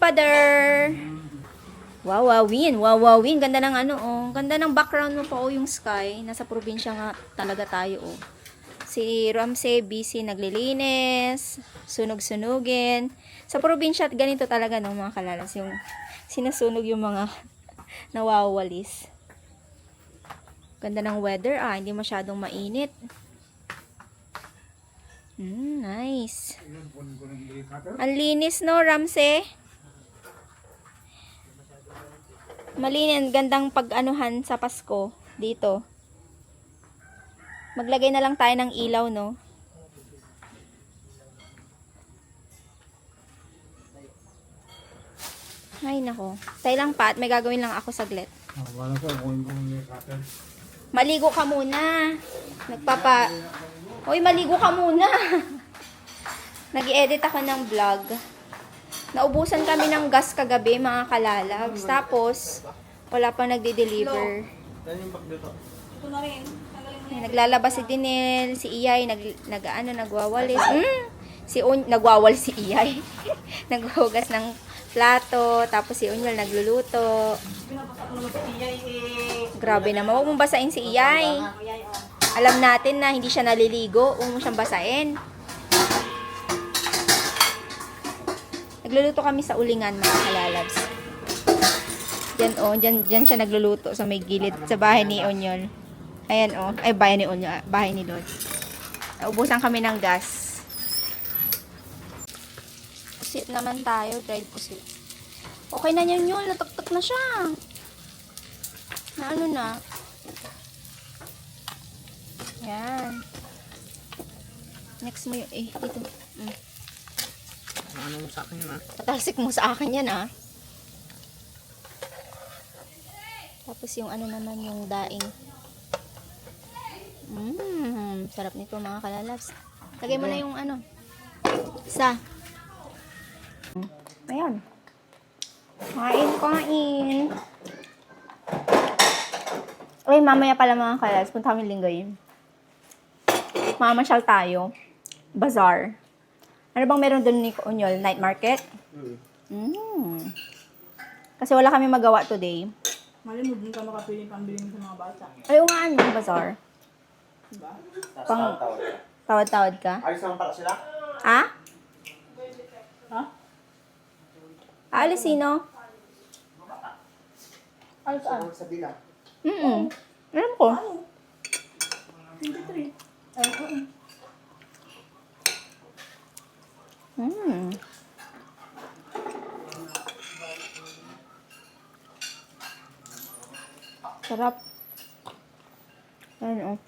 Father! Wawawin, wawawin. Ganda ng ano, oh. Ganda ng background mo pa, oh, yung sky. Nasa probinsya nga talaga tayo, oh. Si Ramsey, busy naglilinis, sunog-sunugin. Sa probinsya, ganito talaga, no, mga kalalas. Yung sinusunog yung mga nawawalis. Ganda ng weather, ah. Hindi masyadong mainit. Nice. Ang linis, no, Ramsey? Malinis, gandang pag-anuhan sa Pasko dito. Maglagay na lang tayo ng ilaw, no? Ay, nako. Tayo lang, Pat. May gagawin lang ako saglit. Maligo ka muna. Hoy, maligo ka muna. Nag-i-edit ako ng vlog. Naubusan kami ng gas kagabi, mga kalalabs. Tapos, wala pang nagde-deliver. Ito na rin. Naglalabas si Dinel, si Iyay, nagwawalis. Nagwawalis si Iyay. Naghuhugas ng plato, tapos si Unyol nagluluto. Binabasa ko naman si Iyay Grabe naman, huwag mong basain si Iyay. Alam natin na hindi siya naliligo, huwag mo siyang basain. Nagluluto kami sa ulingan, mga kalalabs. Diyan, oh, diyan siya nagluluto sa may gilid, sa bahay ni Onyol. Ayan, oh. Ay, bahay ni Onyol, bahay ni Lord. Naubusan kami ng gas. Pusit naman tayo, dried pusit. Okay na yan yun, natuktok na siya. Na ano na. Yan. Next mo yung, dito. Ano mo sa akin na? Tatalsik mo sa akin yan, ah. Tapos yung ano naman, yung daing. Sarap nito, mga kalalabs. Lagay mo na yung ano. Ayan. Kain. Ay, mamaya pala, mga kalalabs. Punta kami Linggoy. Mamasyal tayo. Bazaar. Ano bang meron doon ni Onyol? Night market? Kasi wala kami magawa today. Mali mo din ka makapili pambilin sa mga bata. Ayaw nga, ano, bazaar. Diba? Pang tawad-tawad ka? Ayos naman pala sila? Ha? Ha? Aalis sino? Ano saan? Sa bilang. Alam ko. 23. Ay, oo. Sarap. Ayan, oh.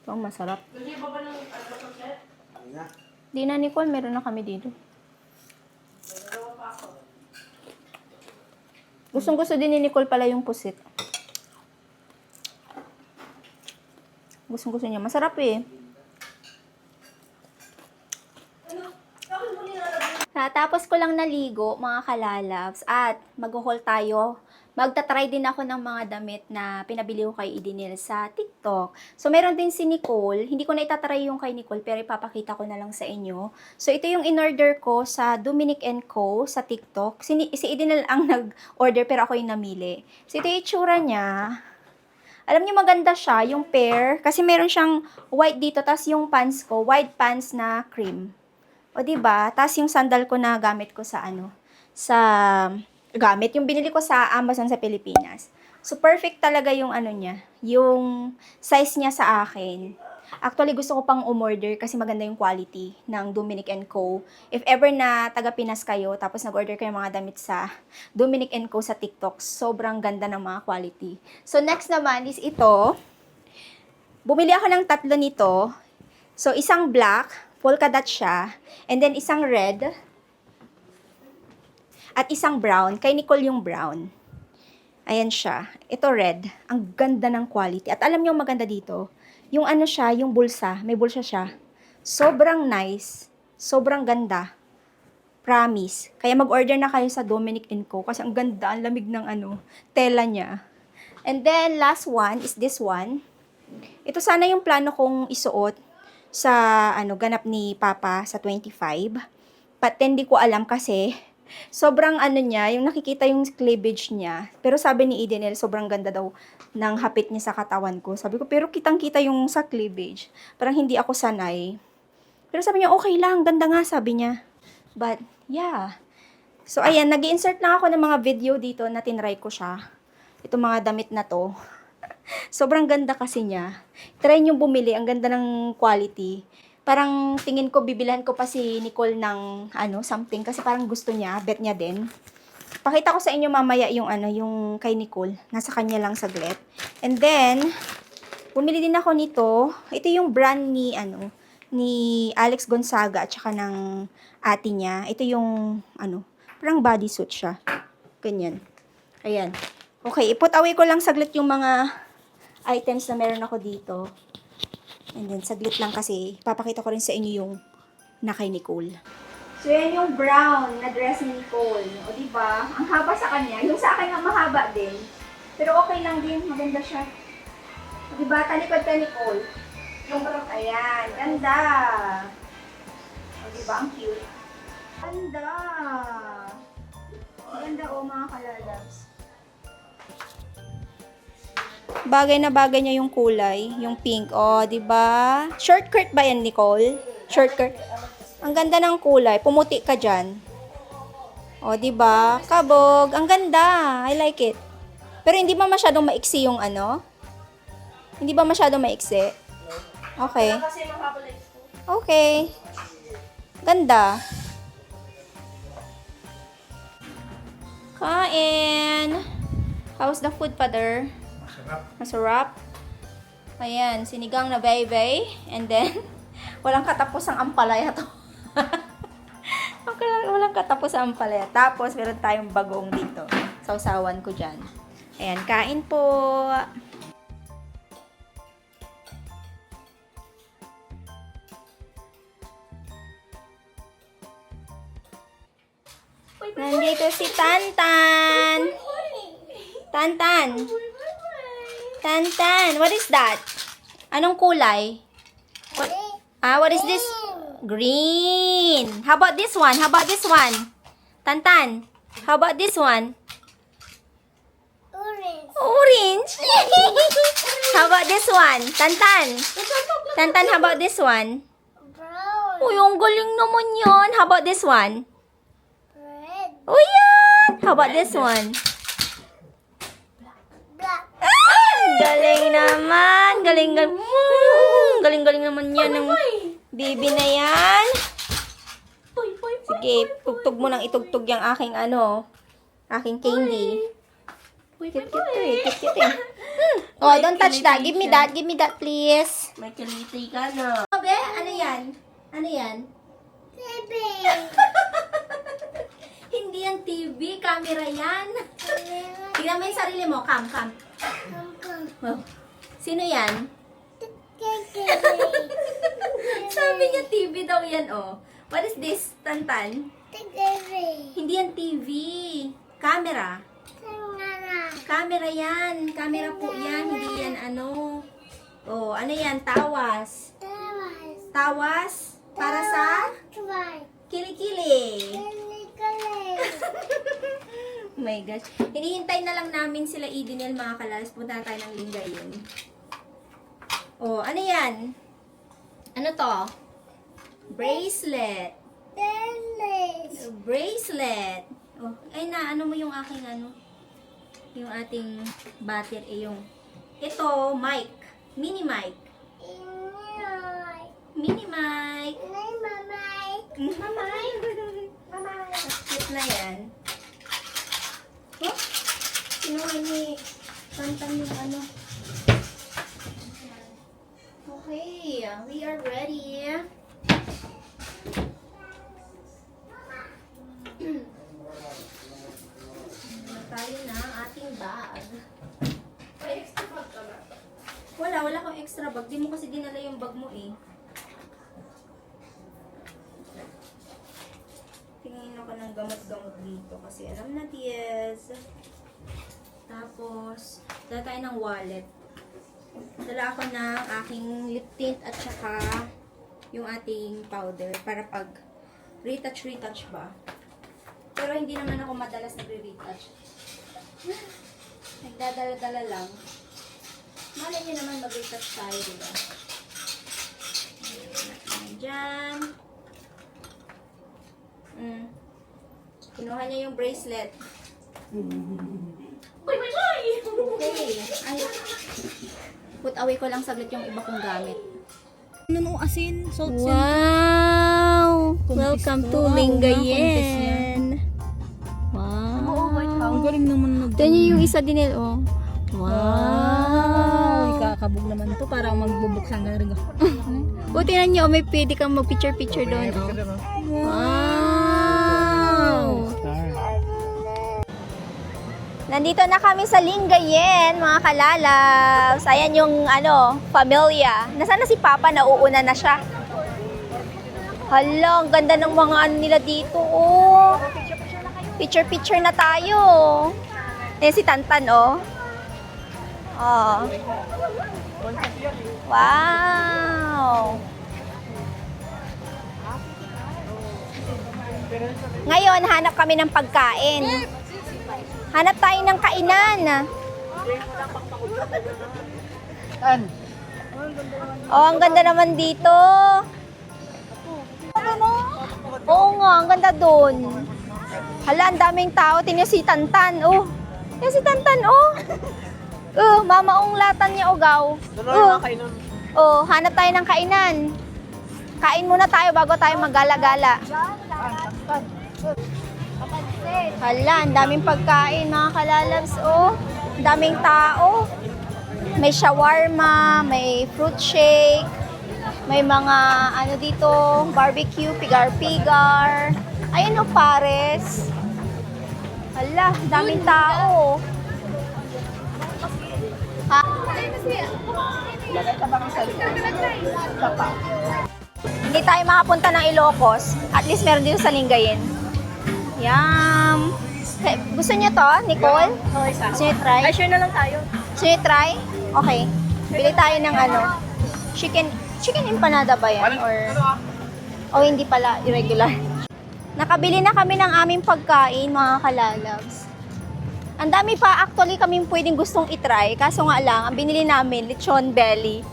Ito ang masarap. Ano na? Di na, Nicole. Meron na kami dito. Gustong-gusto din ni Nicole pala yung pusit. Gustong-gusto niya. Masarap eh. Natapos ko lang naligo, mga kalalabs, at mag-haul tayo. Magta-try din ako ng mga damit na pinabili ko kay Idinil sa TikTok. So, meron din si Nicole. Hindi ko na itatry yung kay Nicole, pero ipapakita ko na lang sa inyo. So, ito yung in-order ko sa Dominic & Co. sa TikTok. Si Idinil ang nag-order, pero ako yung namili. So, ito yung itsura niya. Alam niyo, maganda siya, yung pair. Kasi meron siyang white dito, tas yung pants ko, white pants na cream. O, diba? Tas yung sandal ko na gamit ko sa yung binili ko sa Amazon sa Pilipinas. So, perfect talaga yung ano niya, yung size niya sa akin. Actually, gusto ko pang umorder kasi maganda yung quality ng Dominic & Co. If ever na taga Pinas kayo, tapos nag-order kayo mga damit sa Dominic & Co. sa TikTok, sobrang ganda ng mga quality. So, next naman is ito. Bumili ako ng 3 nito. So, isang black, polka dot siya, and then isang red, at isang brown. Kay Nicole yung brown. Ayan siya. Ito red. Ang ganda ng quality. At alam niyo maganda dito, yung ano siya, yung bulsa. May bulsa siya. Sobrang nice. Sobrang ganda. Promise. Kaya mag-order na kayo sa Dominic & Co. Kasi ang ganda, ang lamig ng tela niya. And then, last one is this one. Ito sana yung plano kong isuot sa ganap ni Papa sa 25. But hindi ko alam kasi Sobrang ano niya, yung nakikita yung cleavage niya. Pero sabi ni Edenel, sobrang ganda daw ng hapit niya sa katawan ko. Sabi ko, pero kitang-kita yung sa cleavage. Parang hindi ako sanay. Pero sabi niya, okay lang, ganda nga, sabi niya. But, yeah. So, ayan, nag-insert na ako ng mga video dito na tinry ko siya. Itong mga damit na to. Sobrang ganda kasi niya. Try niyo bumili, ang ganda ng quality. Parang tingin ko bibilhan ko pa si Nicole ng something kasi parang gusto niya, bet niya din. Pakita ko sa inyo mamaya yung yung kay Nicole. Nasa kanya lang saglit. And then bumili din ako nito. Ito yung brand ni Alex Gonzaga at saka ng ate niya. Ito yung parang bodysuit siya. Ganyan. Ayan. Okay, iput away ko lang saglit yung mga items na meron ako dito. And then, saglit lang kasi, papakita ko rin sa inyo yung na kay Nicole. So, yan yung brown na dress ni Nicole. O, diba? Ang haba sa kanya. Yung sa akin nga mahaba din. Pero okay lang din. Maganda siya. O, diba? Talikod ka, Nicole. Yung brown. Ayan. Ganda. O, diba? Ang cute. Ganda. Ganda, mga kalalabs. Bagay na bagay niya yung kulay, yung pink. Oh, 'di ba? Short skirt ba 'yan, Nicole? Short skirt. Ang ganda ng kulay. Pumuti ka diyan. Oh, 'di ba? Kabog. Ang ganda. I like it. Pero hindi ba masyadong maiksi yung Hindi ba masyadong maiksi? Okay. Okay. Ganda. Kain. How's the food, father? Masarap. Ayan, sinigang na baybay. And then, walang katapos ang ampalaya to. Walang katapos ang ampalaya. Tapos, meron tayong bagong dito. Sausawan ko dyan. Ayan, kain po. Nandito si Tantan. Tantan. Tantan, what is that? Anong kulay? What is this? Green. How about this one? How about this one? Tantan, how about this one? Orange. How about this one? Tantan. Tantan, how about this one? Brown. Uy, ang galing naman yon. How about this one? Red. Oh, yan. How about this one? Black. Galing naman. Galing naman yan ng baby na yan. Sige, tugtog mo nang itugtog yung aking aking candy. Cute to eh. Cute eh. Oh, don't touch that. Give me that. Give me that, please. May kiliti ka na. Abe, ano yan? Ano yan? TV. Hindi yan TV. Camera yan. Tingnan mo yung sarili mo. Cam. Oh. Sino yan? Sabi niya TV daw yan, oh. What is this, Tantan? Hindi yan TV. Camera. Camera yan. Camera po yan. Hindi yan Oh, ano yan? Tawas. Tawas? Para sa kilikili. Oh my gosh. Hinihintay na lang namin sila Edenel, mga kalas. Punta tayo ng Lingayen. Oh, ano yan? Ano to? Bracelet. Bracelet. Oh, ay na, ano mo yung aking yung ating battery, yung ito, mic. Mini mic. Mini mic. Mamay. Cute na yan. Oh, kinuha ni Tantan yung Okay, we are ready. Tayo na ang ating bag. May extra bag ka na. Wala akong extra bag. Di mo kasi dinala yung bag mo eh. Tingin ako ng gamot-gamot dito kasi alam na Tiez. Tapos, dala tayo ng wallet. Dala ako ng aking lip tint at saka yung ating powder para pag retouch ba. Pero hindi naman ako madalas nagre-retouch. Nagdadala-dala lang. Malay niyo naman mag-retouch tayo, diba? Diyan. Kinuha niya yung bracelet. Uy, may boy! Okay. Ay. Put away ko lang saglit yung iba kong gamit. Ano asin, salt, Wow! Welcome to Wow, Lingayen. Wow. Wow! Ang galing naman Ito niyo yung isa din oh. Wow! Ikakabog naman to. Parang magbubuksan ka rin ako. O, tingnan niyo, may pwede kang mag-picture-picture doon. Oh. Wow! Nandito na kami sa Lingayen, mga kalalabs. Ayan yung, pamilya. Nasaan na si Papa? Nauuna na siya. Hala, ang ganda ng mga nila dito, oh. Picture-picture na tayo. Ayan si Tantan, oh. Oh. Wow! Ngayon, hanap kami ng pagkain. Hanap tayo ng kainan. Oh, ang ganda naman dito. Oo nga, ang ganda doon. Hala, ang daming tao. Tingnan si Tantan. Oh, yan si Tantan, oh. Mamaong latan niya, ugaw. Hanap tayo ng kainan. Kain muna tayo bago tayo maggala-gala. Hala, ang daming pagkain, mga kalalabs, oh. Ang daming tao. May shawarma, may fruit shake, may mga, dito, barbecue, pigar-pigar. Ayun, oh, pares. Hala, ang daming tao. Ha? Hindi tayo makapunta ng Ilocos. At least meron dito sa Lingayen. Yum! Gusto niyo to, Nicole? Gusto niyo try? Ay, sure na lang tayo. Gusto niyo try? Okay. Bili tayo ng chicken empanada ba yan? Or hindi pala, irregular. Nakabili na kami ng aming pagkain, mga kalalabs. Ang dami pa actually kaming pwedeng gustong itry. Kaso nga lang, ang binili namin, lechon belly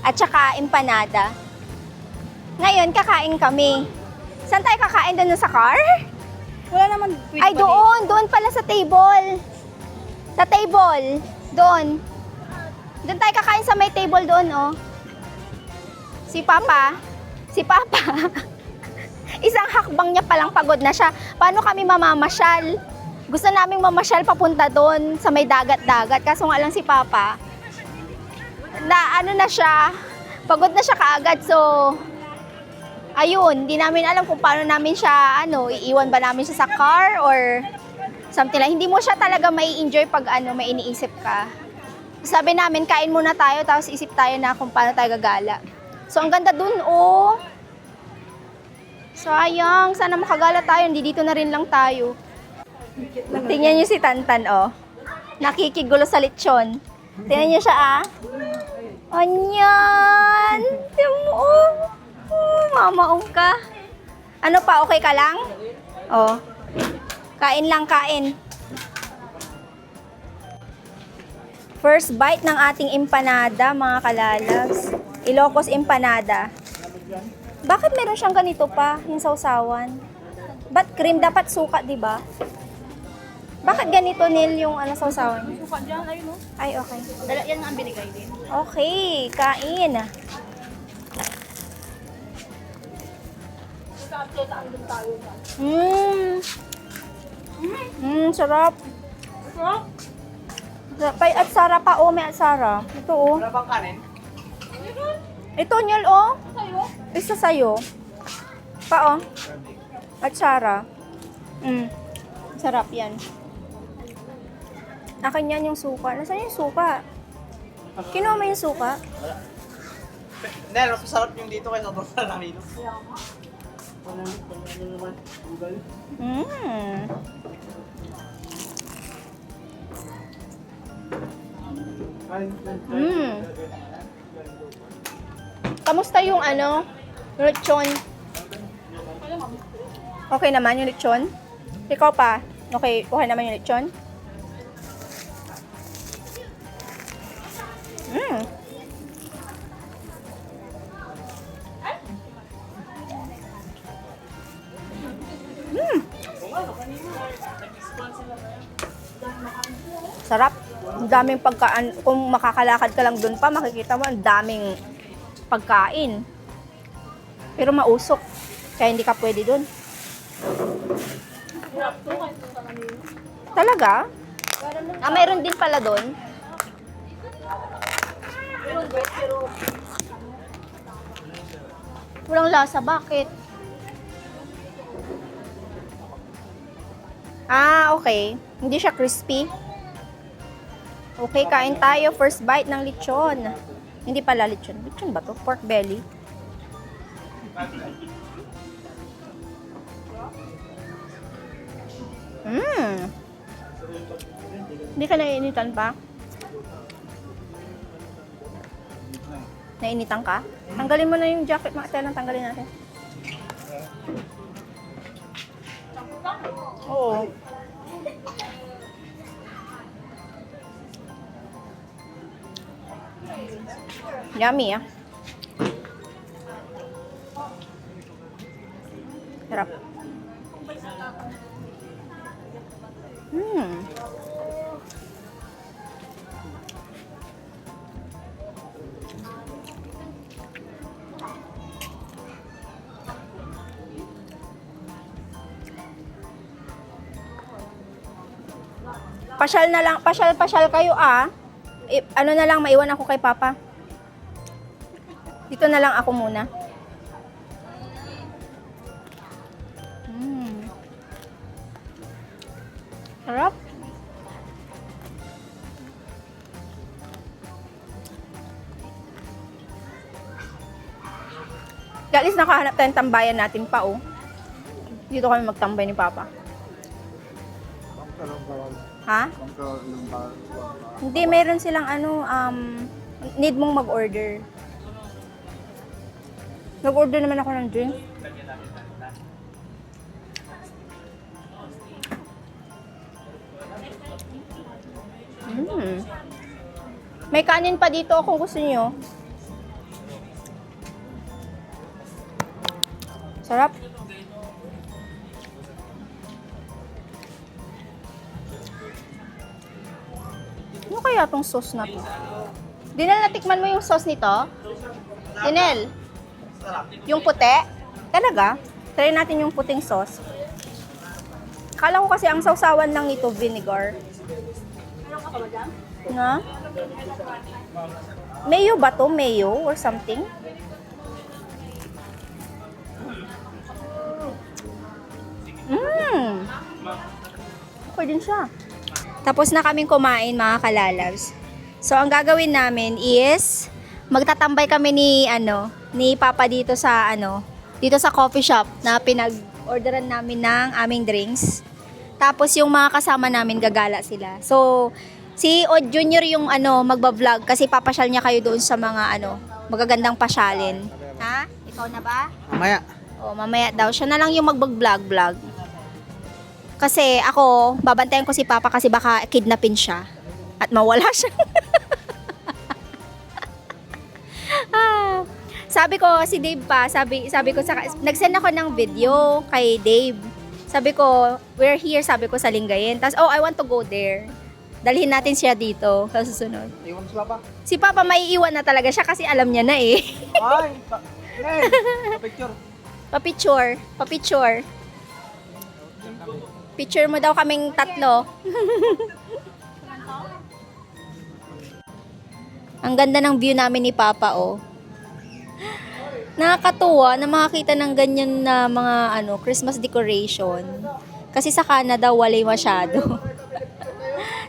at saka empanada. Ngayon, kakain kami. Saan tayo kakain? Doon sa car? Wala naman. Ay, doon. Doon pala sa table. Sa table. Doon. Doon tayo kakain sa may table doon, oh. Si Papa. Isang hakbang niya palang pagod na siya. Paano kami mamamasyal? Gusto naming mamasyal papunta doon sa may dagat-dagat. Kaso nga lang si Papa, na siya, pagod na siya kaagad. So, ayun, hindi namin alam kung paano namin siya, iiwan ba namin siya sa car or something like. Hindi mo siya talaga may enjoy pag may iniisip ka. Sabi namin, kain muna tayo, tapos isip tayo na kung paano tayo gagala. So, ang ganda dun, oh. Sayang, sana makagala tayo, hindi dito na rin lang tayo. Tingnan niyo si Tantan, oh. Nakikigulo sa lechon. Tingnan niyo siya, ah. Anyan! Tingnan mo, oh. Mamaong ka. Ano pa, okay ka lang? Oh. Kain lang, kain. First bite ng ating empanada, mga kalalabs. Ilocos empanada. Bakit meron siyang ganito pa, yung sausawan? Ba't cream? Dapat suka, di ba? Bakit ganito, Nil, yung sausawan? Suka dyan, ayun, no? Ay, okay. Yan ang binigay din. Okay, kain. Sarap. May atsara pa, oh, may atsara. Ito, oh. Wala bang kanin? Ito, Nil, oh. Isa sa'yo. Pa, oh. Atsara. Sarap yan. Akin yan yung suka. Nasaan yung suka? Kinuha mo yung suka? Hindi, mas masarap yung dito kaysa doon sa namin. Kamusta yung lechon? Okay naman yung lechon? Ikaw pa. Okay, okay naman yung lechon. Mm. Sarap. Ang daming pagkaan. Kung makakalakad ka lang dun pa, makikita mo ang daming pagkain. Pero mausok. Kaya hindi ka pwede dun. Talaga? Ah, mayroon din pala dun. Walang lasa. Bakit? Ah, okay. Hindi siya crispy. Okay, kain tayo. First bite ng lechon. Hindi pala lechon. Lechon ba to? Pork belly. Hindi ka naiinitan pa? Nainitan ka? Tanggalin mo na yung jacket. Mga tanggalin natin. Oo. Yummy, ah. Sarap. Pasyal na lang, pasyal kayo ah. Ano na lang, maiwan ako kay Papa. Dito na lang ako muna. Sarap. At least nakahanap tayong tambayan natin pa oh. Dito kami magtambay ni Papa. Ha? Hindi, meron silang need mong mag-order. Nag-order naman ako ng drink. May kanin pa dito kung gusto niyo. Sarap. Ano kaya tong sauce na to? Dinel, natikman mo yung sauce nito? Dinel? Yung puti? Talaga? Try natin yung puting sauce. Kala ko kasi ang sausawan lang nito, vinegar. Na? Mayo ba to? Mayo or something? Okay din siya. Tapos na kaming kumain mga kalalabs. So ang gagawin namin is magtatambay kami ni Papa dito sa dito sa coffee shop na pinag-orderan namin ng aming drinks. Tapos yung mga kasama namin gagala sila. So si Od Junior yung magba-vlog kasi papasyal niya kayo doon sa mga magagandang pasyalin. Ha? Ikaw na ba? Mamaya. O mamaya daw siya na lang yung mag-vlog. Kasi ako, babantayan ko si Papa kasi baka kidnapin siya at mawala siya. Sabi ko, si Dave pa, sabi ko, nag-send ako ng video kay Dave. Sabi ko, we're here, sabi ko sa Lingayen. Tapos, I want to go there. Dalhin natin siya dito sa susunod. Iwan sila pa. Si Papa may iwan na talaga siya kasi alam niya na eh. Ay! Picture. Pa-picture. Picture mo daw kaming tatlo. Ang ganda ng view namin ni Papa, oh. Nakakatuwa na makakita ng ganyan na mga Christmas decoration. Kasi sa Canada walay masyado.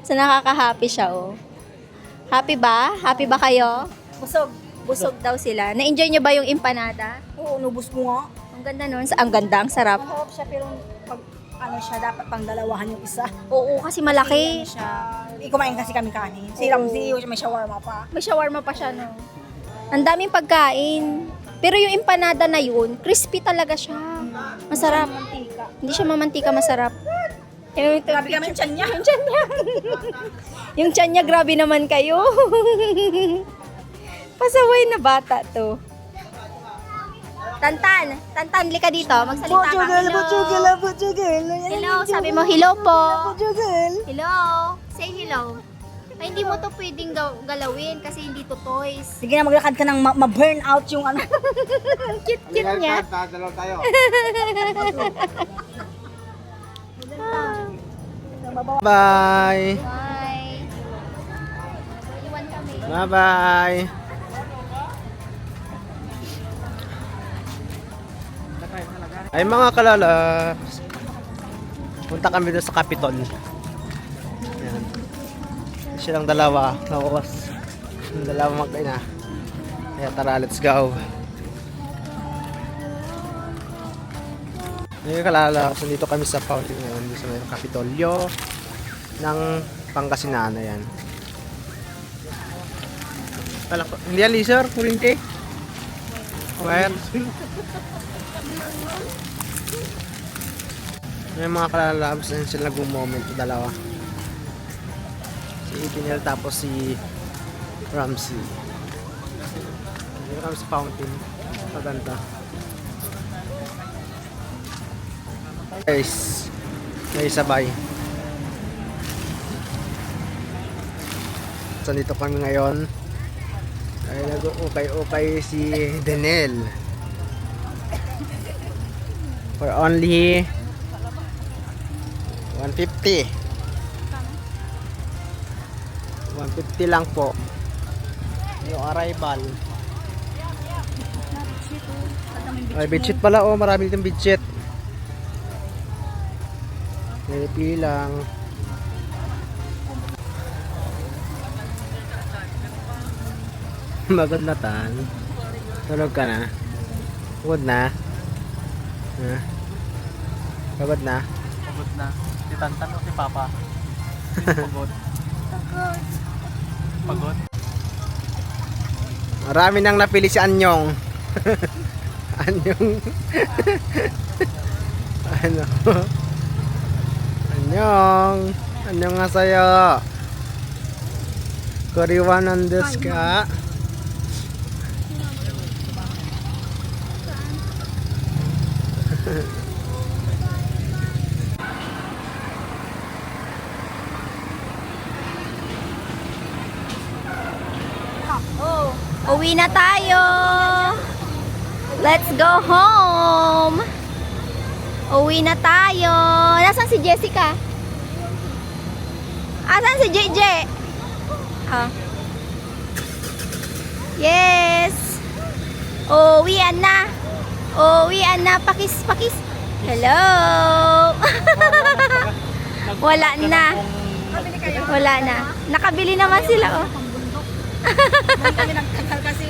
So nakaka-happy siya, oh. Happy ba? Happy ba kayo? Busog daw sila. Na-enjoy niyo ba yung empanada? Oo, nubos mo nga. Ang ganda nun. Ang ganda, ang sarap. Masarap siya pero pag siya dapat pang dalawahan yung isa. Oo, kasi malaki. Kumain kasi kami kanin. Si Ramsey, may shawarma pa. May shawarma pa siya, no? Ang daming pagkain. Pero yung empanada na yun, crispy talaga siya. Masarap. Mantika. Hindi siya mamantika, masarap. Grabe kami yung tiyan niya. Yung tiyan niya. Yung tiyan niya, grabe naman kayo. Pasaway na bata to. Tantan, lika dito. Magsalita ka. Hello. Hello, sabi mo hello po. Hello. Say hello. Ay, hindi mo to pwedeng galawin kasi hindi to toys. Sige na, maglakad ka nang ma-burn out yung ano. Cute niya. Dalaw tayo. Bye. Bye. Iwan kami. Bye-bye. Ay mga kalalaps, punta kami doon sa Capitol. Ayan. Silang dalawa, nakukas. Yung dalawa magkaina. Kaya tara, let's go. Ngayon kalalaps, nandito kami sa fountain ngayon. Dito sa may Kapitolyo ng Pangasinan. Ayan. Hindi yan, laser, kurinte. Wire. May mga kalalabs na sila nag-moment dalawa. Si Itinel tapos si Ramsey. Dito kami sa fountain. Maganda. Guys, may sabay. So dito kami ngayon. Ay nag-ukay-ukay si Denel. For only 150. 150 lang po. Yung arrival. Ay, bedsheet pala. Oh, marami ditong bedsheet. May lang. Magod na tan. Tulog ka na. Pagod na. Ha? Pagod na. Pagod na. Si Tantan o si Papa? Pagod. Pagod. Marami nang napili si Anyong. Anyong. Ano? Anyong. Anyong nga sa'yo. Koriwanan desu ka? Uwi na tayo. Let's go home. Uwi na tayo. Nasaan si Jessica? Asan si JJ? Ah. Yes. Uwian na. Uwian na. Pakis. Hello. Wala na. Wala na. Nakabili naman sila, oh. Kami nagtagal kasi.